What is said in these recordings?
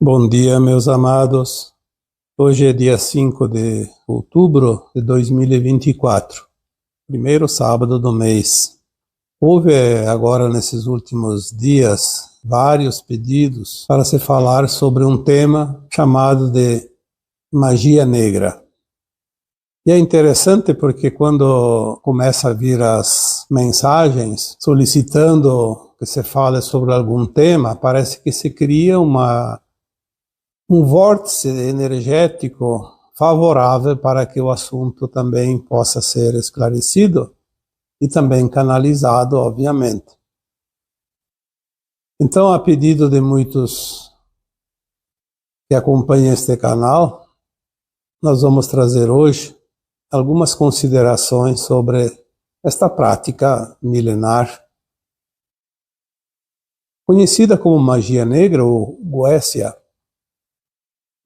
Bom dia, meus amados. Hoje é dia 5 de outubro de 2024, primeiro sábado do mês. Houve agora, nesses últimos dias, vários pedidos para se falar sobre um tema chamado de magia negra. E é interessante porque quando começa a vir as mensagens solicitando que se fale sobre algum tema, parece que se cria um vórtice energético favorável para que o assunto também possa ser esclarecido e também canalizado, obviamente. Então, a pedido de muitos que acompanham este canal, nós vamos trazer hoje algumas considerações sobre esta prática milenar, conhecida como magia negra ou Goécia,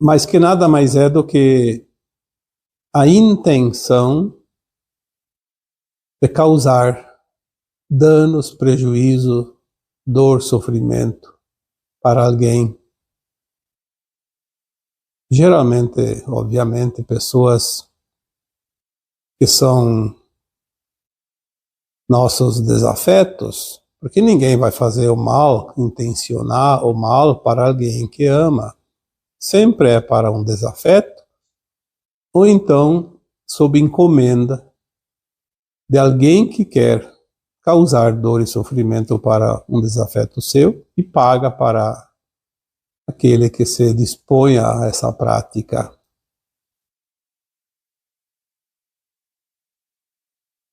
mas que nada mais é do que a intenção de causar danos, prejuízo, dor, sofrimento para alguém. Geralmente, obviamente, pessoas que são nossos desafetos, porque ninguém vai fazer o mal, intencionar o mal para alguém que ama. Sempre é para um desafeto, ou então sob encomenda de alguém que quer causar dor e sofrimento para um desafeto seu e paga para aquele que se dispõe a essa prática.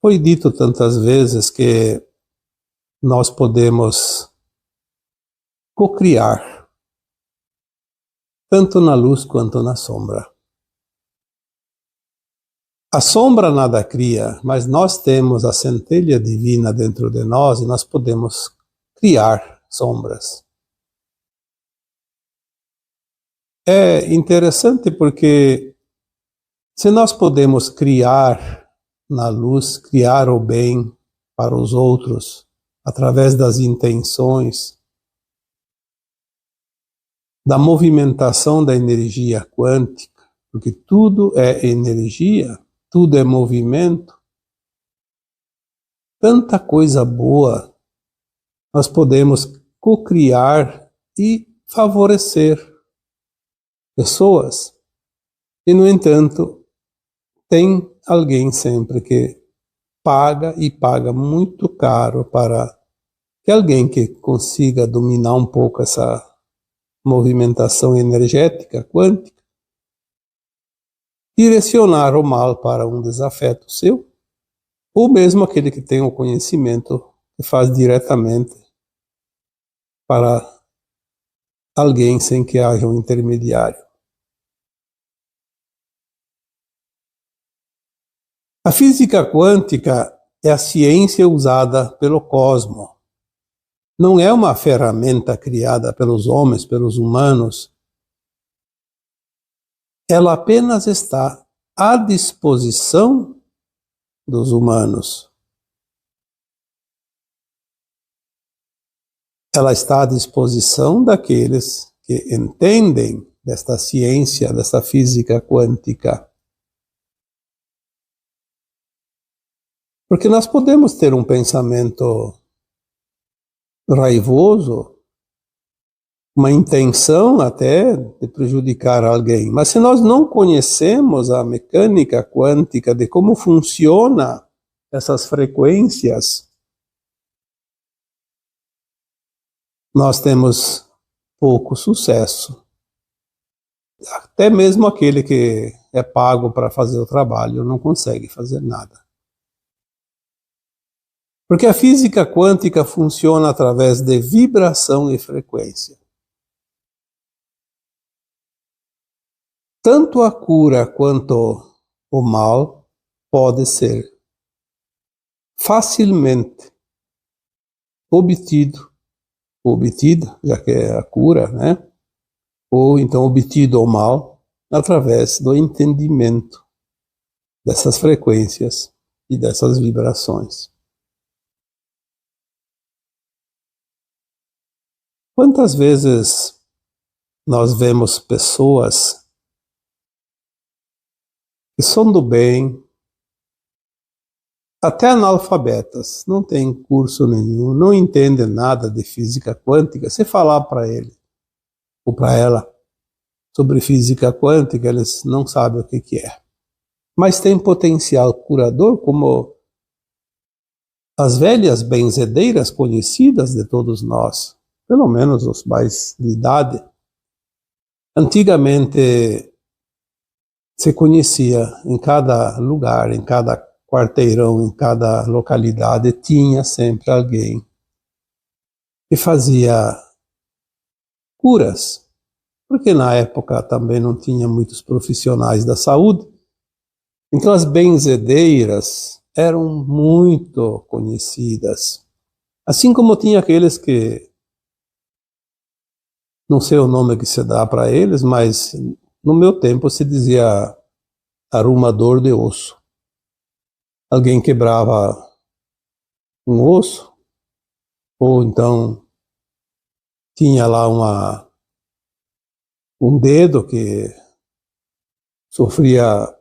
Foi dito tantas vezes que nós podemos cocriar tanto na luz quanto na sombra. A sombra nada cria, mas nós temos a centelha divina dentro de nós e nós podemos criar sombras. É interessante porque se nós podemos criar na luz, criar o bem para os outros, através das intenções, da movimentação da energia quântica, porque tudo é energia, tudo é movimento, tanta coisa boa nós podemos cocriar e favorecer pessoas. E, no entanto, tem alguém sempre que paga e paga muito caro para que alguém que consiga dominar um pouco essa movimentação energética quântica, direcionar o mal para um desafeto seu, ou mesmo aquele que tem o conhecimento que faz diretamente para alguém sem que haja um intermediário. A física quântica é a ciência usada pelo cosmos. Não é uma ferramenta criada pelos homens, pelos humanos. Ela apenas está à disposição dos humanos. Ela está à disposição daqueles que entendem desta ciência, desta física quântica. Porque nós podemos ter um pensamento raivoso, uma intenção até de prejudicar alguém, mas se nós não conhecemos a mecânica quântica de como funciona essas frequências, nós temos pouco sucesso. Até mesmo aquele que é pago para fazer o trabalho não consegue fazer nada. Porque a física quântica funciona através de vibração e frequência. Tanto a cura quanto o mal pode ser facilmente obtida, já que é a cura, né? Ou então obtido o mal através do entendimento dessas frequências e dessas vibrações. Quantas vezes nós vemos pessoas que são do bem, até analfabetas, não têm curso nenhum, não entendem nada de física quântica. Se falar para ele ou para ela sobre física quântica, eles não sabem o que é. Mas tem potencial curador, como as velhas benzedeiras conhecidas de todos nós, pelo menos os mais de idade. Antigamente se conhecia em cada lugar, em cada quarteirão, em cada localidade, tinha sempre alguém que fazia curas, porque na época também não tinha muitos profissionais da saúde. Então as benzedeiras eram muito conhecidas, assim como tinha aqueles que, não sei o nome que se dá para eles, mas no meu tempo se dizia arrumador de osso. Alguém quebrava um osso, ou então tinha lá um dedo que sofria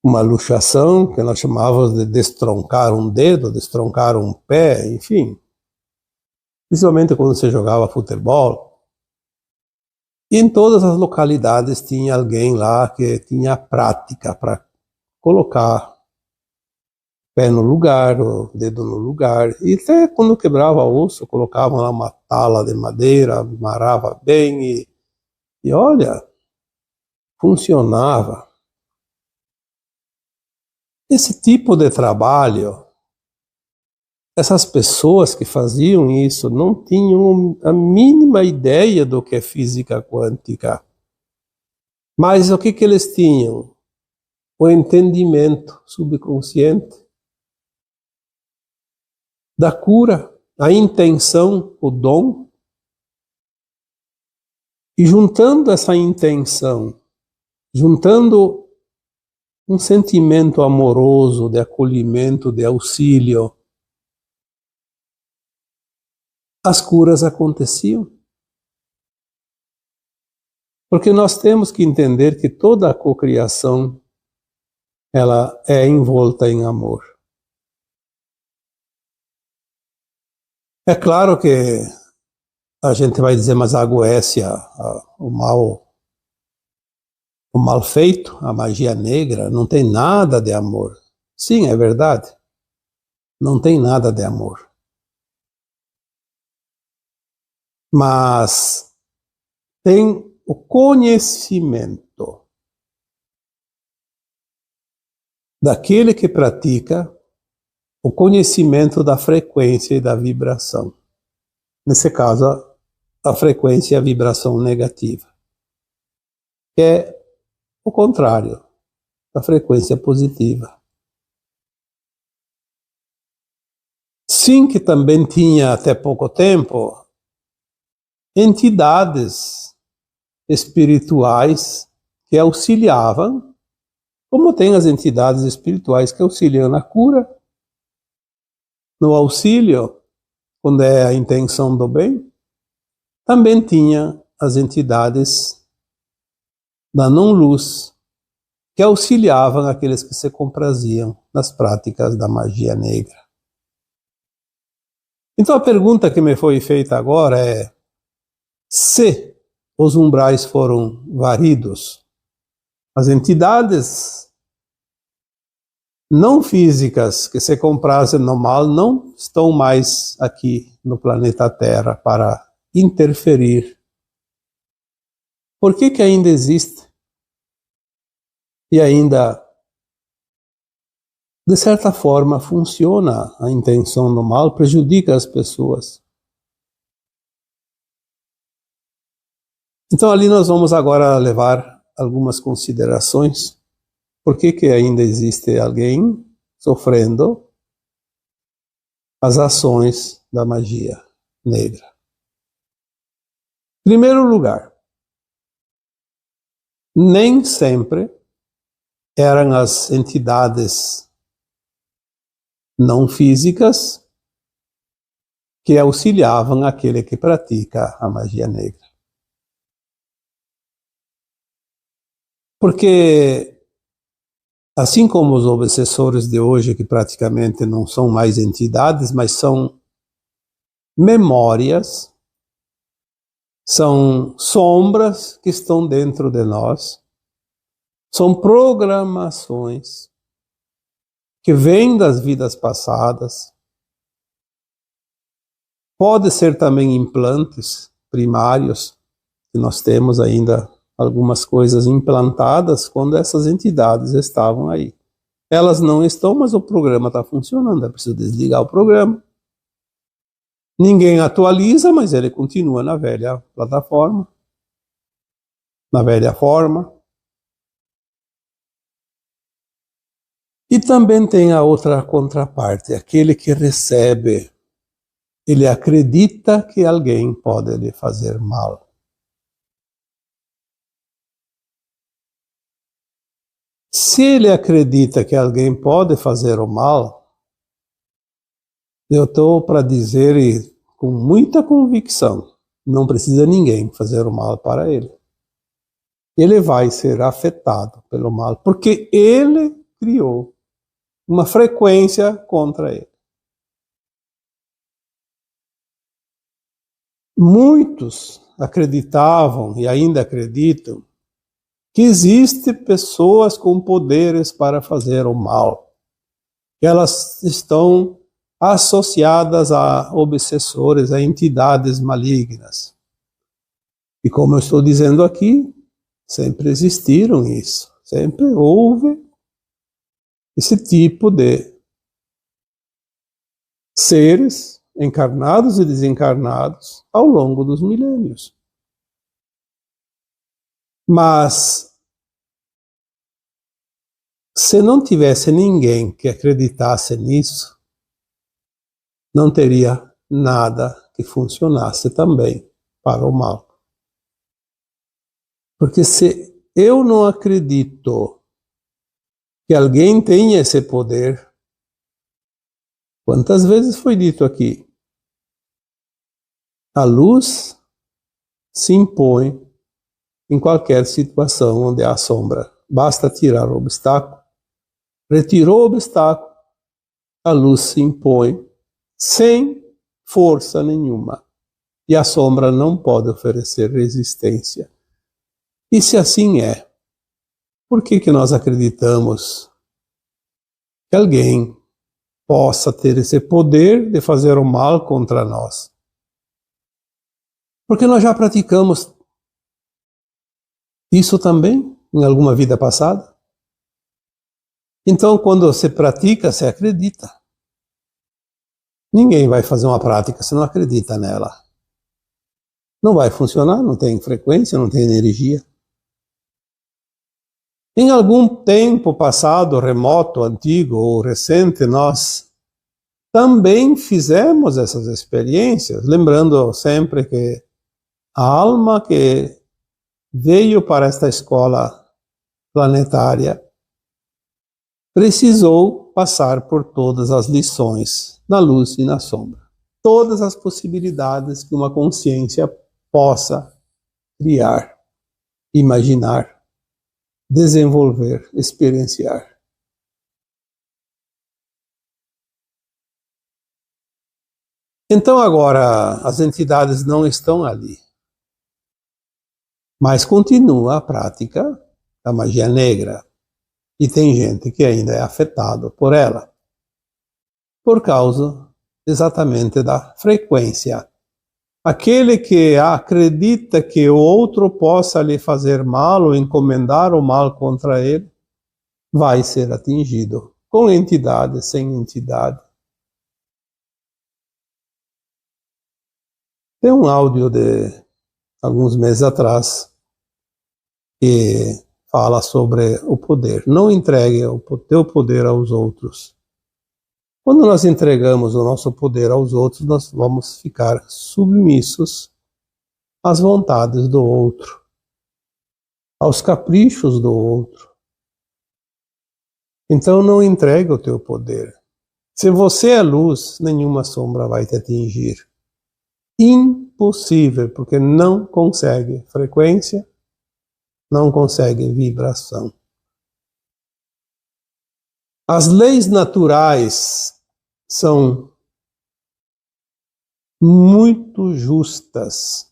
uma luxação, que nós chamávamos de destroncar um dedo, destroncar um pé, enfim. Principalmente quando você jogava futebol. E em todas as localidades tinha alguém lá que tinha prática para colocar o pé no lugar, o dedo no lugar. E até quando quebrava o osso, colocavam lá uma tala de madeira, amarrava bem e olha, funcionava. Esse tipo de trabalho, essas pessoas que faziam isso não tinham a mínima ideia do que é física quântica. Mas o que eles tinham? O entendimento subconsciente da cura, a intenção, o dom. E juntando essa intenção, juntando um sentimento amoroso de acolhimento, de auxílio, as curas aconteciam. Porque nós temos que entender que toda a cocriação ela é envolta em amor. É claro que a gente vai dizer, mas adoece o mal feito, a magia negra, não tem nada de amor. Sim, é verdade. Não tem nada de amor. Mas tem o conhecimento daquele que pratica, o conhecimento da frequência e da vibração. Nesse caso, a frequência e a vibração negativa. Que é o contrário da frequência positiva. Sim, que também tinha até pouco tempo entidades espirituais que auxiliavam, como tem as entidades espirituais que auxiliam na cura, no auxílio, quando é a intenção do bem, também tinha as entidades da não-luz que auxiliavam aqueles que se compraziam nas práticas da magia negra. Então a pergunta que me foi feita agora é: se os umbrais foram varidos, as entidades não físicas que se comprassem no mal não estão mais aqui no planeta Terra para interferir. Por que ainda existe? E ainda, de certa forma, funciona a intenção do mal, prejudica as pessoas. Então ali nós vamos agora levar algumas considerações. Por que ainda existe alguém sofrendo as ações da magia negra? Em primeiro lugar, nem sempre eram as entidades não físicas que auxiliavam aquele que pratica a magia negra. Porque, assim como os obsessores de hoje, que praticamente não são mais entidades, mas são memórias, são sombras que estão dentro de nós, são programações que vêm das vidas passadas, pode ser também implantes primários, que nós temos ainda algumas coisas implantadas quando essas entidades estavam aí. Elas não estão, mas o programa está funcionando, é preciso desligar o programa. Ninguém atualiza, mas ele continua na velha plataforma, na velha forma. E também tem a outra contraparte, aquele que recebe, ele acredita que alguém pode lhe fazer mal. Se ele acredita que alguém pode fazer o mal, eu estou para dizer com muita convicção, não precisa ninguém fazer o mal para ele. Ele vai ser afetado pelo mal, porque ele criou uma frequência contra ele. Muitos acreditavam e ainda acreditam que existem pessoas com poderes para fazer o mal, que elas estão associadas a obsessores, a entidades malignas. E como eu estou dizendo aqui, sempre existiram isso, sempre houve esse tipo de seres encarnados e desencarnados ao longo dos milênios. Mas, se não tivesse ninguém que acreditasse nisso, não teria nada que funcionasse também para o mal. Porque se eu não acredito que alguém tenha esse poder, quantas vezes foi dito aqui? A luz se impõe em qualquer situação onde há sombra. Basta tirar o obstáculo. Retirou o obstáculo, a luz se impõe sem força nenhuma. E a sombra não pode oferecer resistência. E se assim é, por que nós acreditamos que alguém possa ter esse poder de fazer o mal contra nós? Porque nós já praticamos isso também em alguma vida passada. Então, quando você pratica, você acredita. Ninguém vai fazer uma prática se não acredita nela. Não vai funcionar, não tem frequência, não tem energia. Em algum tempo passado, remoto, antigo ou recente, nós também fizemos essas experiências, lembrando sempre que a alma que veio para esta escola planetária precisou passar por todas as lições, na luz e na sombra. Todas as possibilidades que uma consciência possa criar, imaginar, desenvolver, experienciar. Então agora as entidades não estão ali, mas continua a prática da magia negra. E tem gente que ainda é afetado por ela, por causa exatamente da frequência. Aquele que acredita que o outro possa lhe fazer mal ou encomendar o mal contra ele, vai ser atingido, com entidade, sem entidade. Tem um áudio de alguns meses atrás que fala sobre o poder. Não entregue o teu poder aos outros. Quando nós entregamos o nosso poder aos outros, nós vamos ficar submissos às vontades do outro, aos caprichos do outro. Então não entregue o teu poder. Se você é luz, nenhuma sombra vai te atingir. Impossível, porque não consegue frequência, não conseguem vibração. As leis naturais são muito justas.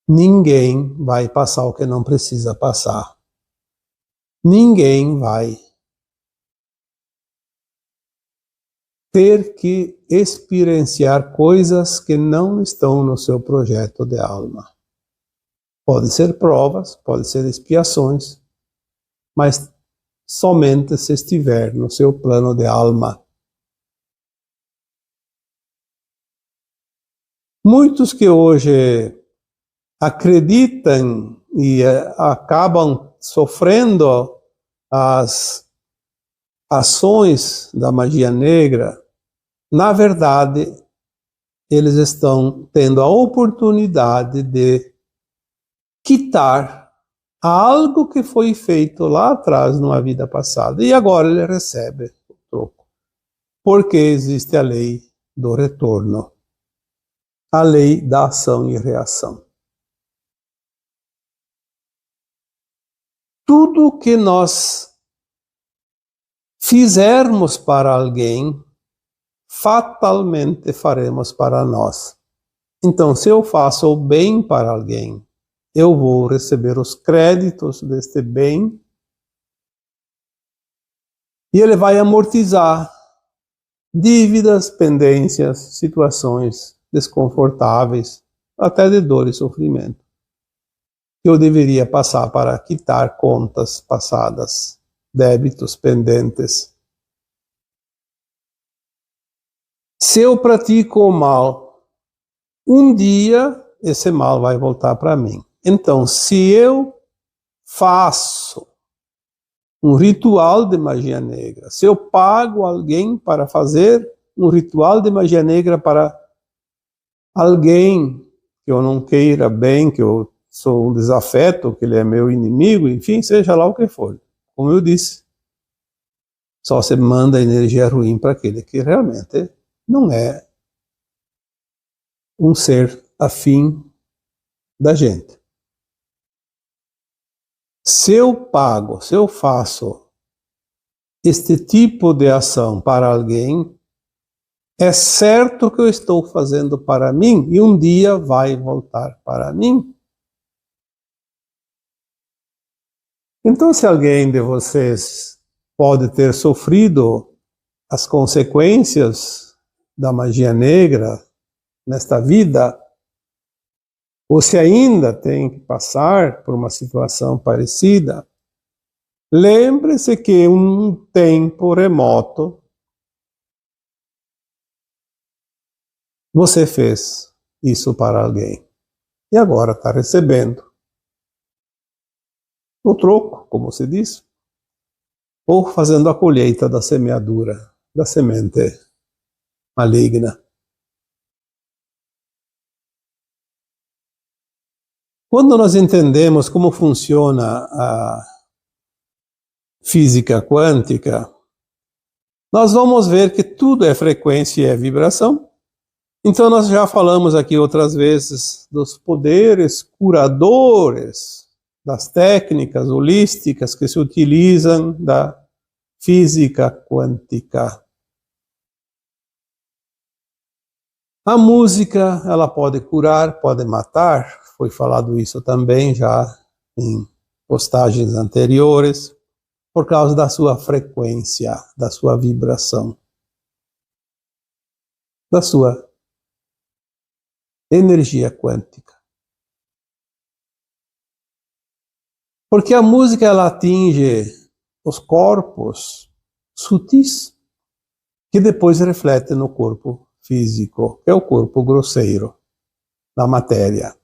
Ninguém vai passar o que não precisa passar. Ninguém vai ter que experienciar coisas que não estão no seu projeto de alma. Pode ser provas, pode ser expiações, mas somente se estiver no seu plano de alma. Muitos que hoje acreditam e acabam sofrendo as ações da magia negra, na verdade, eles estão tendo a oportunidade de quitar algo que foi feito lá atrás, numa vida passada, e agora ele recebe o troco. Porque existe a lei do retorno, a lei da ação e reação. Tudo que nós fizermos para alguém, fatalmente faremos para nós. Então, se eu faço o bem para alguém, eu vou receber os créditos deste bem e ele vai amortizar dívidas, pendências, situações desconfortáveis, até de dor e sofrimento, que eu deveria passar para quitar contas passadas, débitos pendentes. Se eu pratico o mal, um dia esse mal vai voltar para mim. Então, se eu faço um ritual de magia negra, se eu pago alguém para fazer um ritual de magia negra para alguém que eu não queira bem, que eu sou um desafeto, que ele é meu inimigo, enfim, seja lá o que for. Como eu disse, só se manda energia ruim para aquele que realmente não é um ser afim da gente. Se eu pago, se eu faço este tipo de ação para alguém, é certo que eu estou fazendo para mim e um dia vai voltar para mim. Então, se alguém de vocês pode ter sofrido as consequências da magia negra nesta vida, ou se ainda tem que passar por uma situação parecida, lembre-se que em um tempo remoto você fez isso para alguém e agora está recebendo o troco, como se diz, ou fazendo a colheita da semeadura, da semente maligna. Quando nós entendemos como funciona a física quântica, nós vamos ver que tudo é frequência e é vibração. Então nós já falamos aqui outras vezes dos poderes curadores, das técnicas holísticas que se utilizam da física quântica. A música, ela pode curar, pode matar, foi falado isso também já em postagens anteriores, por causa da sua frequência, da sua vibração, da sua energia quântica. Porque a música, ela atinge os corpos sutis, que depois refletem no corpo físico, que é o corpo grosseiro, da matéria.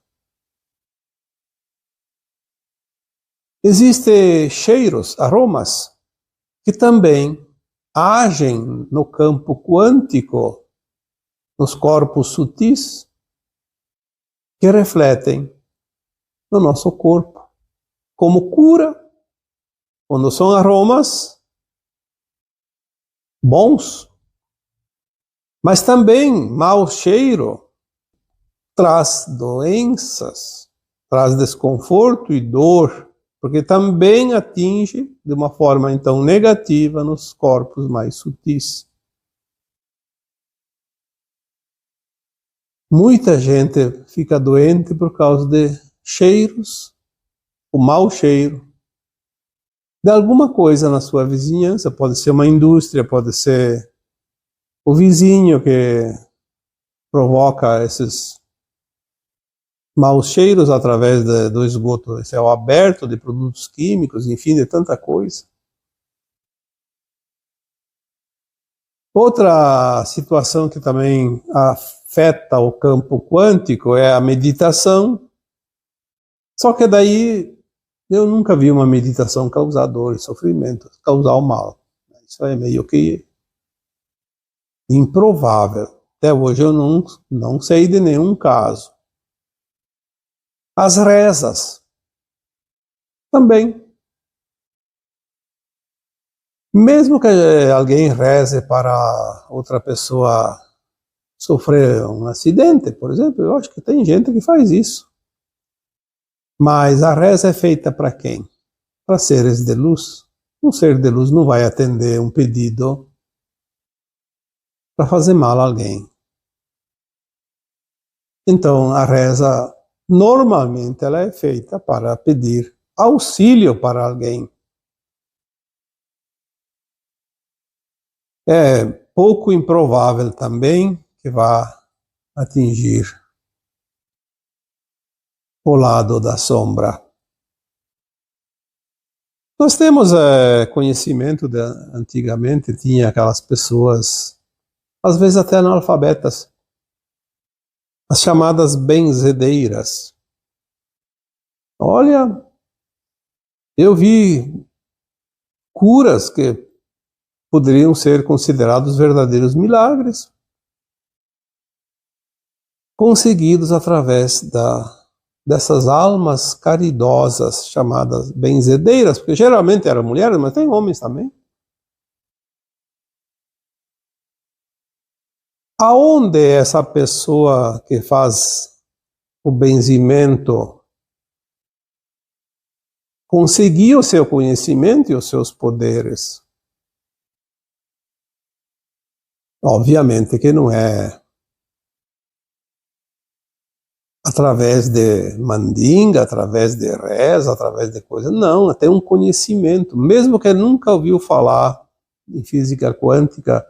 Existem cheiros, aromas, que também agem no campo quântico, nos corpos sutis, que refletem no nosso corpo, como cura, quando são aromas bons. Mas também mau cheiro traz doenças, traz desconforto e dor, porque também atinge de uma forma então negativa nos corpos mais sutis. Muita gente fica doente por causa de cheiros, o mau cheiro, de alguma coisa na sua vizinhança. Pode ser uma indústria, pode ser o vizinho que provoca esses maus cheiros através do esgoto a céu aberto, de produtos químicos, enfim, de tanta coisa. Outra situação que também afeta o campo quântico é a meditação. Só que daí eu nunca vi uma meditação causar dor e sofrimento, causar o mal. Isso é meio que improvável. Até hoje eu não sei de nenhum caso. As rezas também. Mesmo que alguém reze para outra pessoa sofrer um acidente, por exemplo, eu acho que tem gente que faz isso. Mas a reza é feita para quem? Para seres de luz. Um ser de luz não vai atender um pedido para fazer mal a alguém. Então, a reza, normalmente, ela é feita para pedir auxílio para alguém. É pouco improvável também que vá atingir o lado da sombra. Nós temos conhecimento de antigamente tinha aquelas pessoas, às vezes até analfabetas, as chamadas benzedeiras. Olha, eu vi curas que poderiam ser considerados verdadeiros milagres, conseguidos através dessas almas caridosas chamadas benzedeiras, porque geralmente eram mulheres, mas tem homens também. Aonde essa pessoa que faz o benzimento conseguiu o seu conhecimento e os seus poderes? Obviamente que não é através de mandinga, através de reza, através de coisa. Não, tem um conhecimento. Mesmo que nunca ouviu falar em física quântica,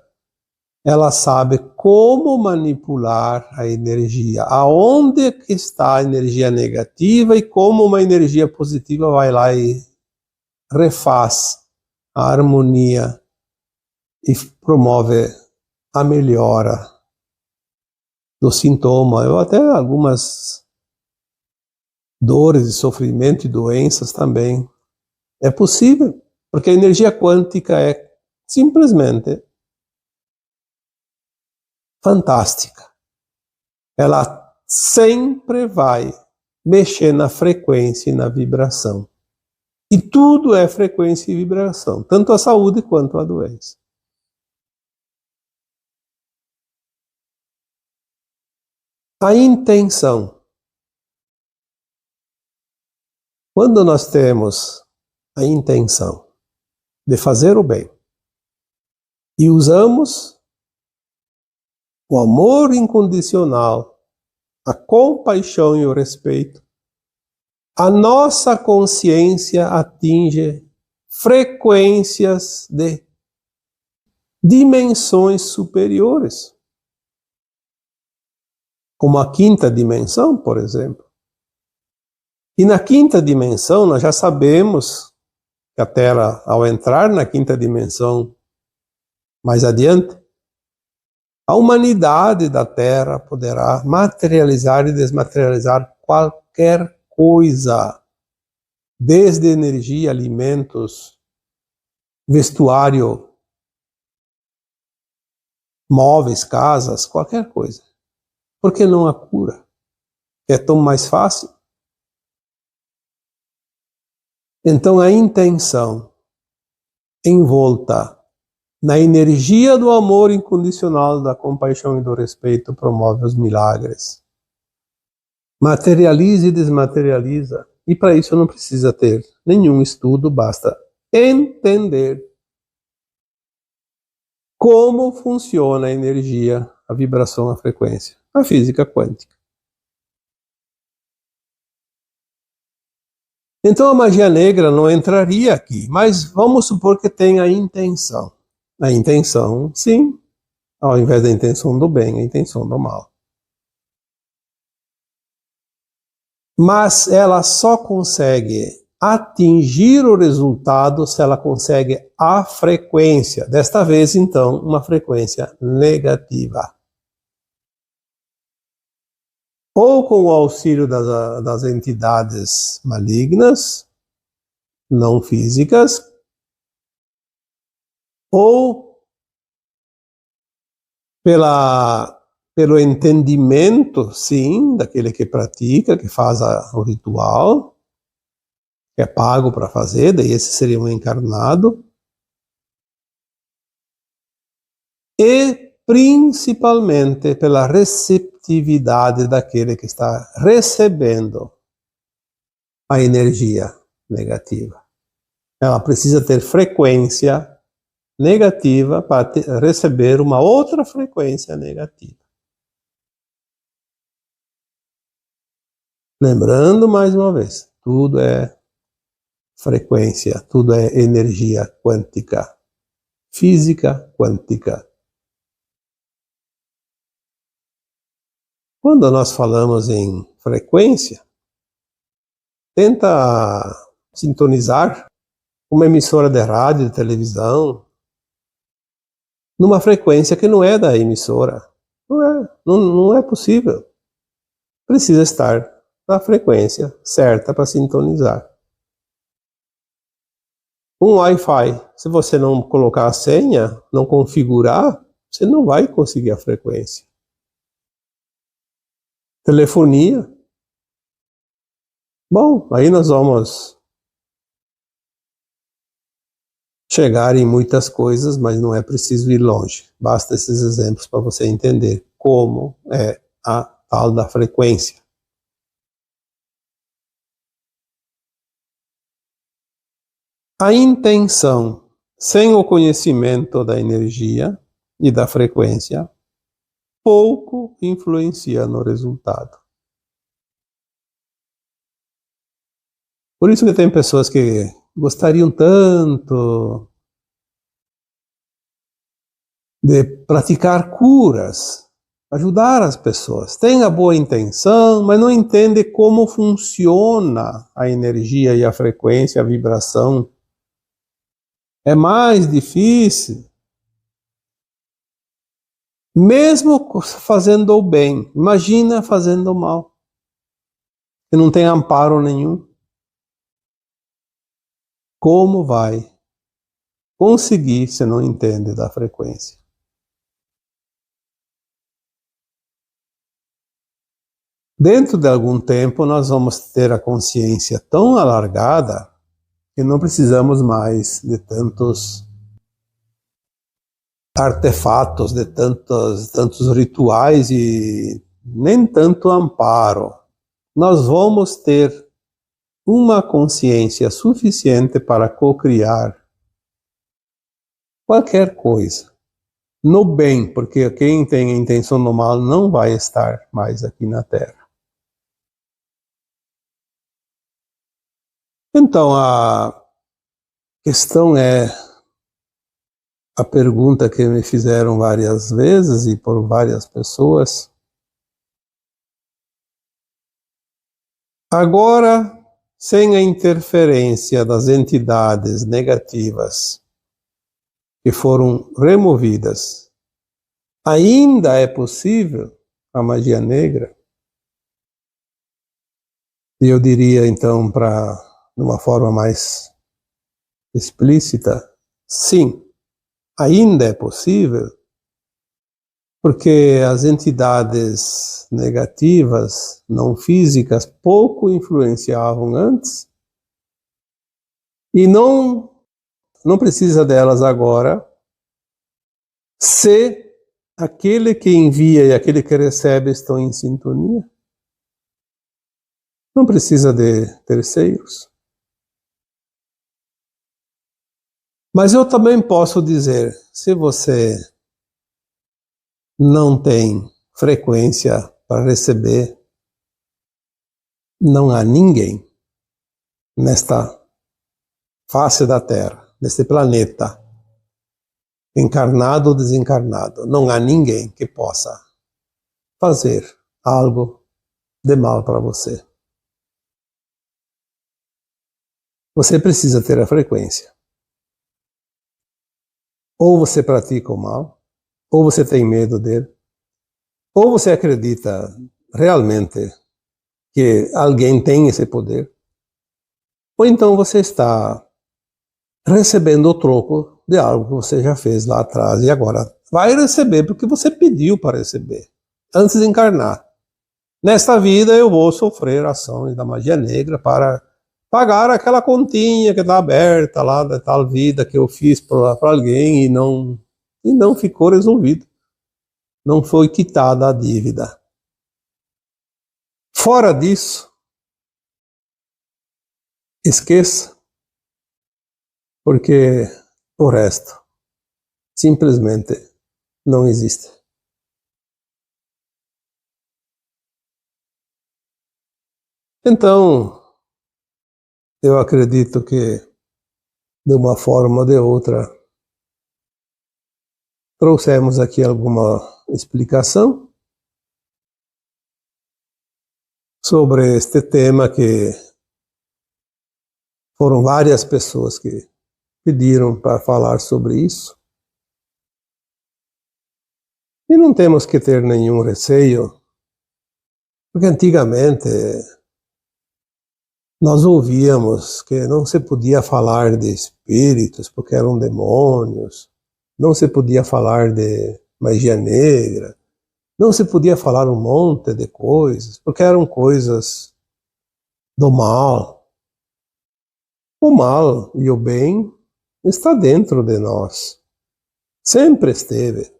ela sabe como manipular a energia, aonde que está a energia negativa e como uma energia positiva vai lá e refaz a harmonia e promove a melhora do sintoma, ou até algumas dores e sofrimento e doenças também. É possível, porque a energia quântica é simplesmente fantástica. Ela sempre vai mexer na frequência e na vibração. E tudo é frequência e vibração, tanto a saúde quanto a doença. A intenção. Quando nós temos a intenção de fazer o bem e usamos o amor incondicional, a compaixão e o respeito, a nossa consciência atinge frequências de dimensões superiores, como a quinta dimensão, por exemplo. E na quinta dimensão, nós já sabemos que a Terra, ao entrar na quinta dimensão mais adiante, a humanidade da Terra poderá materializar e desmaterializar qualquer coisa, desde energia, alimentos, vestuário, móveis, casas, qualquer coisa. Por que não a cura? É tão mais fácil. Então a intenção envolta na energia do amor incondicional, da compaixão e do respeito promove os milagres. materializa e desmaterializa. E para isso não precisa ter nenhum estudo, basta entender como funciona a energia, a vibração, a frequência, a física quântica. Então a magia negra não entraria aqui, mas vamos supor que tenha a intenção. A intenção, sim, ao invés da intenção do bem, a intenção do mal. Mas ela só consegue atingir o resultado se ela consegue a frequência. Desta vez, então, uma frequência negativa. Ou com o auxílio das entidades malignas, não físicas, ou pelo entendimento, sim, daquele que pratica, que faz o ritual, que é pago para fazer, daí esse seria um encarnado, e principalmente pela receptividade daquele que está recebendo a energia negativa. Ela precisa ter frequência negativa para receber uma outra frequência negativa. Lembrando mais uma vez, tudo é frequência, tudo é energia quântica, física quântica. Quando nós falamos em frequência, tenta sintonizar uma emissora de rádio, de televisão, numa frequência que não é da emissora. Não é possível. Precisa estar na frequência certa para sintonizar. Um Wi-Fi, se você não colocar a senha, não configurar, você não vai conseguir a frequência. Telefonia. Bom, aí nós vamos chegar em muitas coisas, mas não é preciso ir longe. Basta esses exemplos para você entender como é a tal da frequência. A intenção, sem o conhecimento da energia e da frequência, pouco influencia no resultado. Por isso que tem pessoas que gostariam tanto de praticar curas, ajudar as pessoas. Tem a boa intenção, mas não entende como funciona a energia e a frequência, a vibração. É mais difícil. Mesmo fazendo o bem, imagina fazendo o mal, que não tem amparo nenhum. Como vai conseguir se não entende da frequência? Dentro de algum tempo, nós vamos ter a consciência tão alargada que não precisamos mais de tantos artefatos, de tantos rituais e nem tanto amparo. Nós vamos ter uma consciência suficiente para co-criar qualquer coisa no bem, porque quem tem a intenção no mal não vai estar mais aqui na Terra. Então a questão é a pergunta que me fizeram várias vezes e por várias pessoas. Agora, sem a interferência das entidades negativas que foram removidas, ainda é possível a magia negra? E eu diria então, de uma forma mais explícita, sim, ainda é possível, porque as entidades negativas, não físicas, pouco influenciavam antes, e não precisa delas agora, se aquele que envia e aquele que recebe estão em sintonia. Não precisa de terceiros. Mas eu também posso dizer, se você não tem frequência para receber, não há ninguém nesta face da Terra, neste planeta, encarnado ou desencarnado, não há ninguém que possa fazer algo de mal para você. Você precisa ter a frequência. Ou você pratica o mal, ou você tem medo dele, ou você acredita realmente que alguém tem esse poder, ou então você está recebendo o troco de algo que você já fez lá atrás e agora vai receber porque você pediu para receber, antes de encarnar. Nesta vida eu vou sofrer ações da magia negra para pagar aquela continha que está aberta lá da tal vida que eu fiz para alguém e não ficou resolvido. Não foi quitada a dívida. Fora disso, esqueça, porque o resto simplesmente não existe. Então, eu acredito que, de uma forma ou de outra, trouxemos aqui alguma explicação sobre este tema que foram várias pessoas que pediram para falar sobre isso. E não temos que ter nenhum receio, porque antigamente nós ouvíamos que não se podia falar de espíritos porque eram demônios, não se podia falar de magia negra, não se podia falar um monte de coisas, porque eram coisas do mal. O mal e o bem está dentro de nós. Sempre esteve.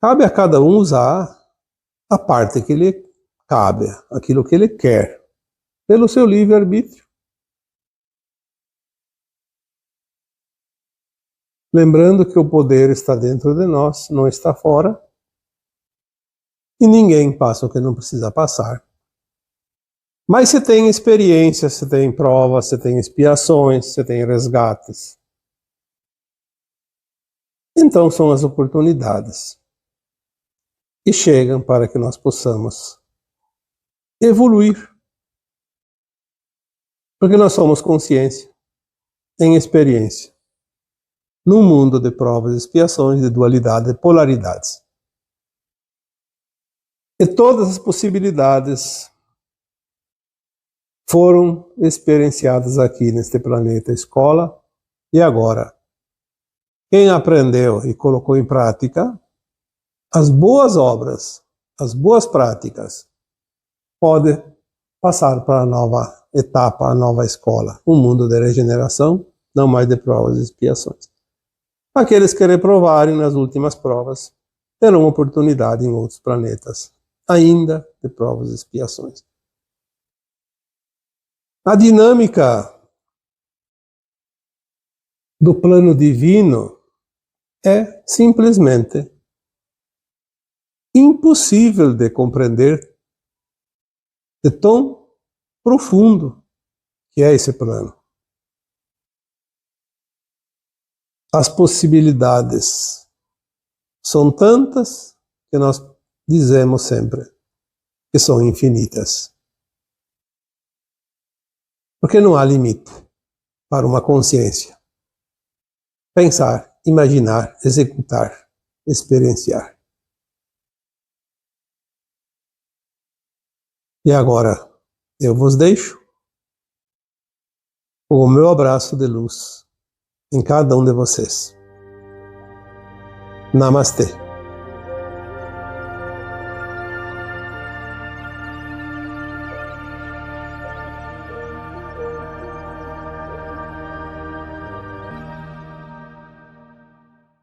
Cabe a cada um usar a parte que lhe cabe, aquilo que ele quer, pelo seu livre-arbítrio. Lembrando que o poder está dentro de nós, não está fora, e ninguém passa o que não precisa passar. Mas se tem experiência, se tem provas, se tem expiações, se tem resgates. Então são as oportunidades que chegam para que nós possamos evoluir. Porque nós somos consciência em experiência, num mundo de provas e expiações, de dualidade, de polaridades. E todas as possibilidades foram experienciadas aqui neste planeta escola. E agora, quem aprendeu e colocou em prática as boas obras, as boas práticas, pode passar para a nova etapa, a nova escola, um mundo de regeneração, não mais de provas e expiações. Aqueles que reprovarem nas últimas provas terão oportunidade em outros planetas, ainda de provas e expiações. A dinâmica do plano divino é simplesmente impossível de compreender, de tão profundo que é esse plano. As possibilidades são tantas que nós dizemos sempre que são infinitas. Porque não há limite para uma consciência pensar, imaginar, executar, experienciar. E agora eu vos deixo com o meu abraço de luz em cada um de vocês. Namastê.